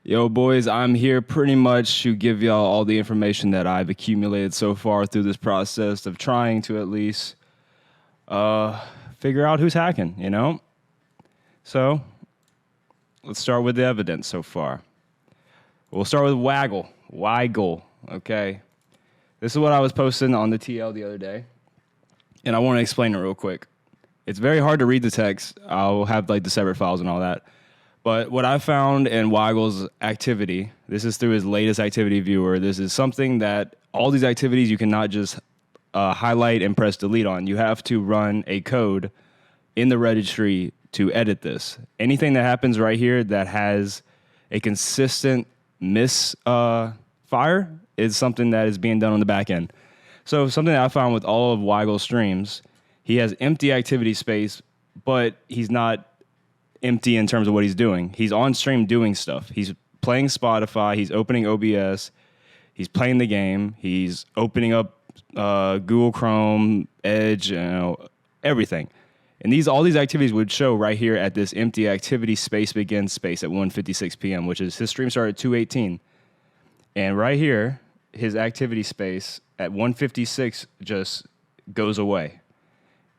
Yo, boys, I'm here pretty much to give y'all all the information that I've accumulated so far through this process of trying to at least figure out who's hacking, you know? So, let's start with the evidence so far. We'll start with Weigel, okay? This is what I was posting on the TL the other day, and I want to explain it real quick. It's very hard to read the text. I'll have like the separate files and all that. But what I found in Weigel's activity, this is through his latest activity viewer. This is something that all these activities you cannot just highlight and press delete on. You have to run a code in the registry to edit this. Anything that happens right here that has a consistent misfire is something that is being done on the back end. So something that I found with all of Weigel's streams, he has empty activity space, but he's not empty in terms of what he's doing. He's on stream doing stuff. He's playing Spotify. He's opening OBS. He's playing the game. He's opening up Google Chrome, Edge, everything. And all these activities would show right here at this empty activity space begins space at 1:56 p.m., which is his stream started at 2:18. And right here, his activity space at 1:56 just goes away.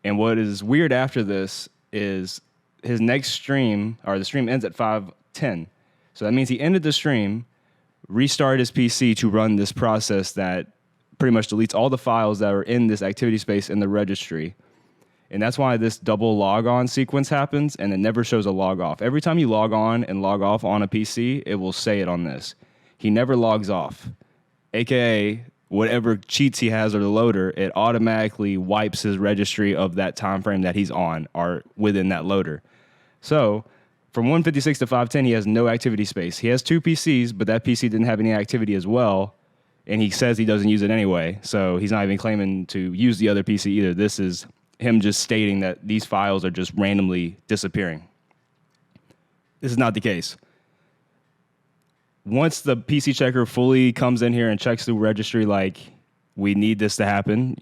And what is weird after this is his next stream, or the stream ends at 5:10. So that means he ended the stream, restarted his PC to run this process that pretty much deletes all the files that are in this activity space in the registry. And that's why this double log on sequence happens, and it never shows a log off. Every time you log on and log off on a PC, it will say it on this. He never logs off, AKA whatever cheats he has or the loader, it automatically wipes his registry of that time frame that he's on or within that loader. So from 1:56 to 5:10, he has no activity space. He has two PCs, but that PC didn't have any activity as well, and he says he doesn't use it anyway, so he's not even claiming to use the other PC either. This is him just stating that these files are just randomly disappearing. This is not the case. Once the PC checker fully comes in here and checks the registry like we need this to happen,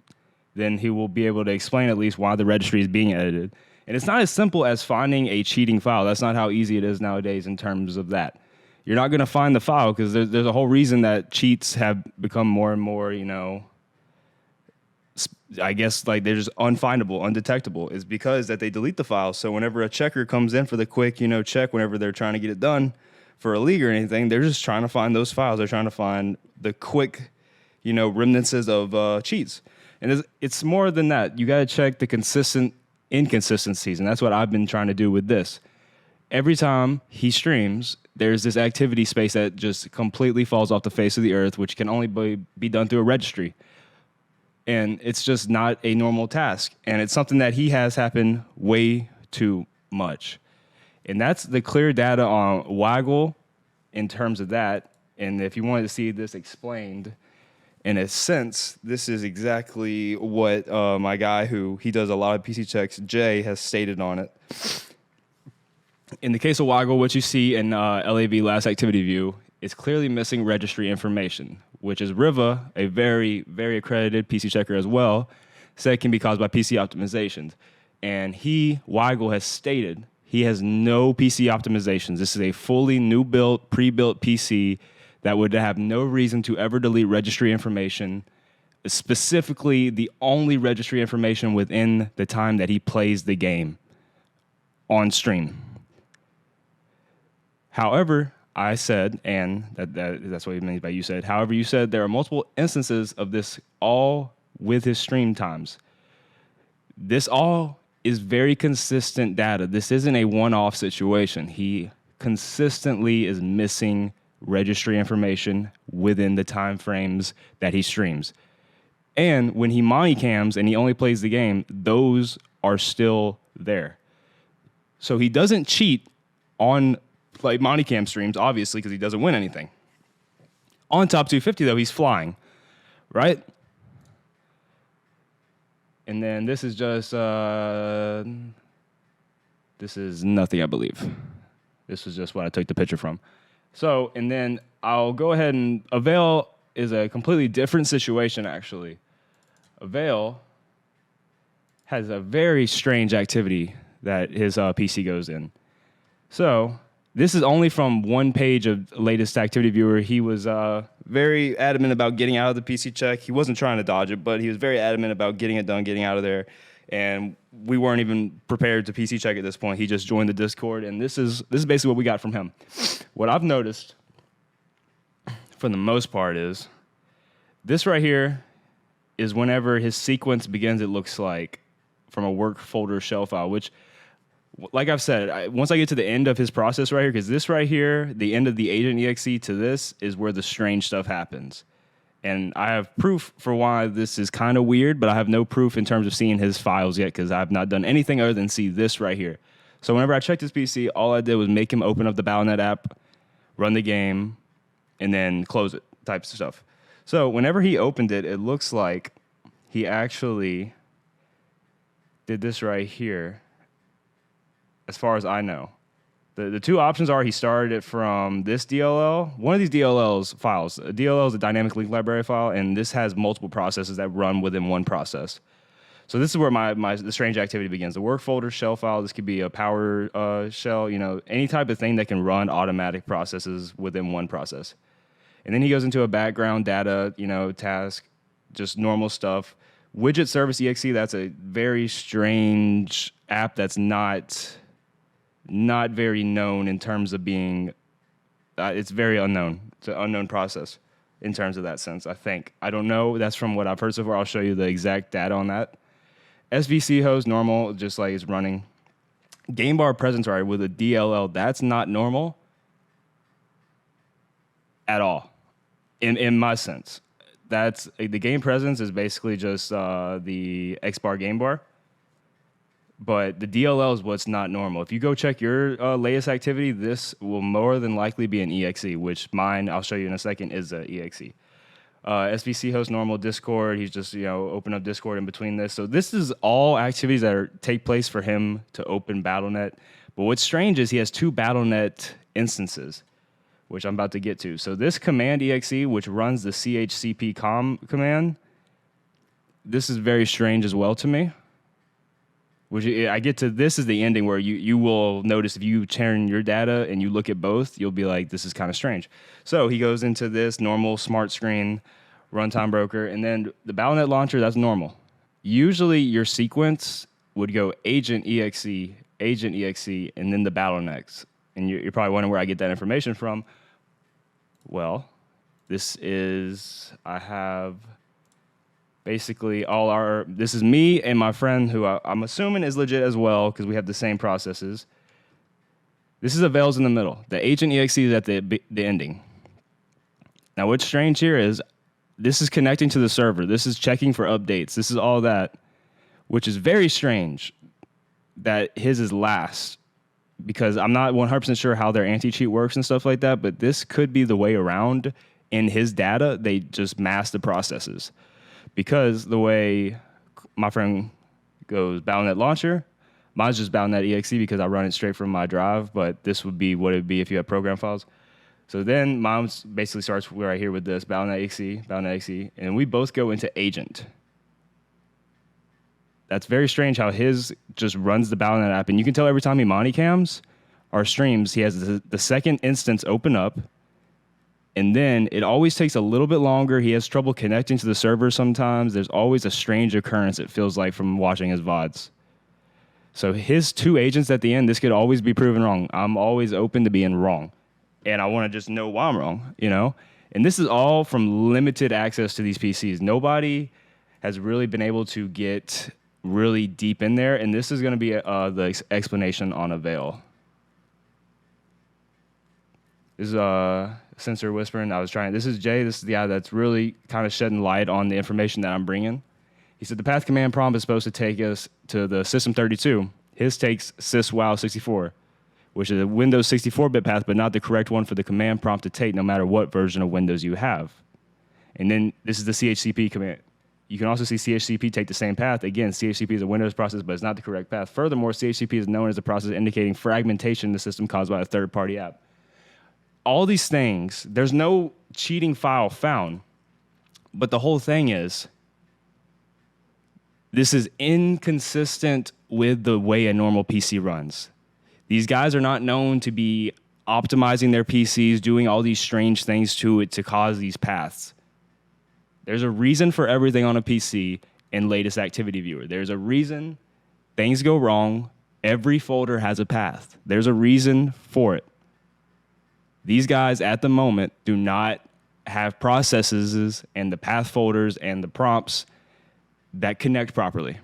then he will be able to explain at least why the registry is being edited. And it's not as simple as finding a cheating file. That's not how easy it is nowadays in terms of that. You're not going to find the file because there's a whole reason that cheats have become more and more, I guess like they're just unfindable, undetectable. Is because that they delete the file. So whenever a checker comes in for the quick, check, whenever they're trying to get it done for a league or anything, they're just trying to find those files. They're trying to find the quick, remnants of cheats. And it's more than that. You got to check the consistent inconsistencies, and that's what I've been trying to do with this. Every time he streams, there's this activity space that just completely falls off the face of the earth, which can only be done through a registry. And it's just not a normal task. And it's something that he has happen way too much. And that's the clear data on Weigel in terms of that. And if you wanted to see this explained, in a sense, this is exactly what my guy he does a lot of PC checks, Jay, has stated on it. In the case of Weigel, what you see in LAV last activity view is clearly missing registry information, which is Riva, a very, very accredited PC checker as well, said it can be caused by PC optimizations. And Weigel has stated he has no PC optimizations. This is a fully new built, pre-built PC that would have no reason to ever delete registry information, specifically the only registry information within the time that he plays the game on stream. However, I said, and that's what he means by you said, however, you said there are multiple instances of this all with his stream times. This all is very consistent data. This isn't a one-off situation. He consistently is missing registry information within the time frames that he streams. And when he moneycams and he only plays the game, those are still there. So he doesn't cheat on like moneycam streams, obviously, because he doesn't win anything. On top 250, though, he's flying, right? And then this is just, this is nothing, I believe. This was just what I took the picture from. So, and then I'll go ahead and Avail is a completely different situation, actually. Avail has a very strange activity that his PC goes in. So This is only from one page of latest activity viewer. He was very adamant about getting out of the PC check. He wasn't trying to dodge it, but he was very adamant about getting it done, getting out of there. And we weren't even prepared to PC check at this point. He just joined the Discord, and this is basically what we got from him. What I've noticed, for the most part, is this right here is whenever his sequence begins, it looks like, from a work folder shell file, which, like I've said, once I get to the end of his process right here, because this right here, the end of the agent exe to this is where the strange stuff happens. And I have proof for why this is kind of weird, but I have no proof in terms of seeing his files yet because I've not done anything other than see this right here. So whenever I checked his PC, all I did was make him open up the Battle.net app, run the game, and then close it, types of stuff. So whenever he opened it, it looks like he actually did this right here, as far as I know. The two options are he started it from this DLL. One of these DLL's files. A DLL is a dynamic link library file, and this has multiple processes that run within one process. So this is where the strange activity begins. The work folder shell file, this could be a power shell, any type of thing that can run automatic processes within one process. And then he goes into a background data, task, just normal stuff. Widget service exe, that's a very strange app that's not very known in terms of being, it's very unknown. It's an unknown process in terms of that sense, I think. I don't know. That's from what I've heard so far. I'll show you the exact data on that. SVC host, normal, just like it's running. Game bar presence right with a DLL, that's not normal at all, in my sense. That's the game presence is basically just the XBAR game bar. But the DLL is what's not normal. If you go check your latest activity, this will more than likely be an EXE, which mine, I'll show you in a second, is an EXE. SVC host normal Discord. He's just, open up Discord in between this. So this is all activities that take place for him to open Battle.net. But what's strange is he has two Battle.net instances, which I'm about to get to. So this command exe, which runs the chcp-com command, this is very strange as well to me. Which I get to, this is the ending where you will notice if you turn your data and you look at both, you'll be like, this is kind of strange. So he goes into this normal smart screen, runtime broker, and then the Battle.net launcher, that's normal. Usually your sequence would go agent exe, and then the Battle.net. And you're probably wondering where I get that information from. Well, this is, I have basically this is me and my friend who I'm assuming is legit as well because we have the same processes. This is avails in the middle. The agent exe is at the ending. Now what's strange here is this is connecting to the server. This is checking for updates. This is all that, which is very strange that his is last because I'm not 100% sure how their anti-cheat works and stuff like that, but this could be the way around. In his data, they just mask the processes. Because the way my friend goes Battle.net launcher, mine's just Battle.net exe because I run it straight from my drive, but this would be what it would be if you had program files. So then mine basically starts right here with this, Battle.net exe, and we both go into agent. That's very strange how his just runs the Battle.net app, and you can tell every time he monocams or streams, he has the second instance open up, and then it always takes a little bit longer. He has trouble connecting to the server sometimes. There's always a strange occurrence, it feels like, from watching his VODs. So his two agents at the end, this could always be proven wrong. I'm always open to being wrong. And I want to just know why I'm wrong, And this is all from limited access to these PCs. Nobody has really been able to get really deep in there. And this is going to be the explanation on Avail. This is Sensor Whispering. This is Jay. This is the guy that's really kind of shedding light on the information that I'm bringing. He said the path command prompt is supposed to take us to the System32. His takes syswow64, which is a Windows 64-bit path, but not the correct one for the command prompt to take no matter what version of Windows you have. And then this is the CHCP command. You can also see CHCP take the same path. Again, CHCP is a Windows process, but it's not the correct path. Furthermore, CHCP is known as a process indicating fragmentation in the system caused by a third-party app. All these things, there's no cheating file found, but the whole thing is, this is inconsistent with the way a normal PC runs. These guys are not known to be optimizing their PCs, doing all these strange things to it to cause these paths. There's a reason for everything on a PC and latest activity viewer. There's a reason things go wrong. Every folder has a path. There's a reason for it. These guys at the moment do not have processes and the path folders and the prompts that connect properly.